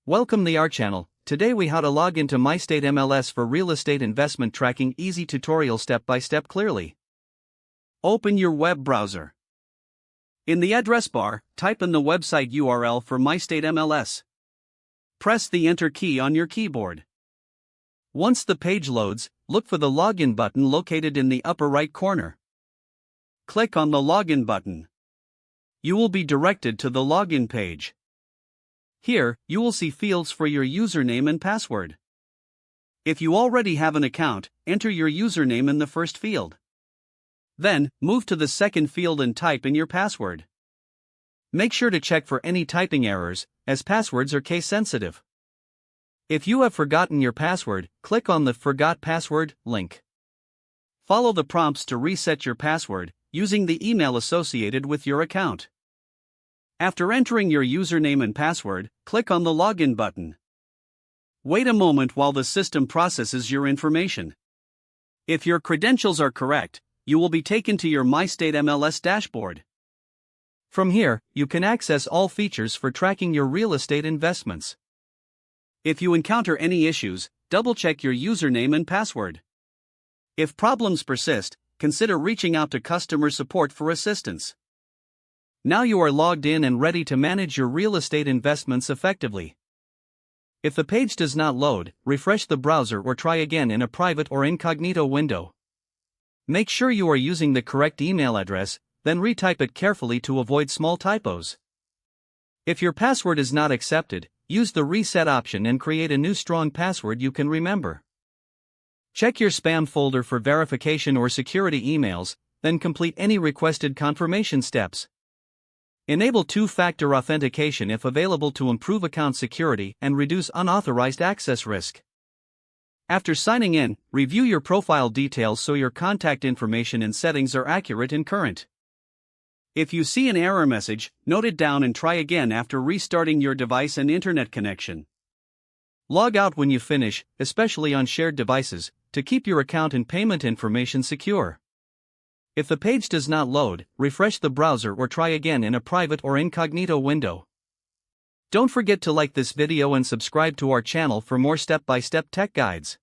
Welcome to our channel. Today we how to log into MyStateMLS for real estate investment tracking. Easy tutorial step by step clearly. Open your web browser. In the address bar, type in the website URL for MyStateMLS. Press the enter key on your keyboard. Once the page loads, look for the login button located in the upper right corner. Click on the login button. You will be directed to the login page. Here, you will see fields for your username and password. If you already have an account, enter your username in the first field. Then, move to the second field and type in your password. Make sure to check for any typing errors, as passwords are case sensitive. If you have forgotten your password, click on the Forgot Password link. Follow the prompts to reset your password, using the email associated with your account. After entering your username and password, click on the Login button. Wait a moment while the system processes your information. If your credentials are correct, you will be taken to your MyStateMLS dashboard. From here, you can access all features for tracking your real estate investments. If you encounter any issues, double-check your username and password. If problems persist, consider reaching out to customer support for assistance. Now you are logged in and ready to manage your real estate investments effectively. If the page does not load, refresh the browser or try again in a private or incognito window. Make sure you are using the correct email address, then retype it carefully to avoid small typos. If your password is not accepted, use the reset option and create a new strong password you can remember. Check your spam folder for verification or security emails, then complete any requested confirmation steps. Enable two-factor authentication if available to improve account security and reduce unauthorized access risk. After signing in, review your profile details so your contact information and settings are accurate and current. If you see an error message, note it down and try again after restarting your device and internet connection. Log out when you finish, especially on shared devices, to keep your account and payment information secure. If the page does not load, refresh the browser or try again in a private or incognito window. Don't forget to like this video and subscribe to our channel for more step-by-step tech guides.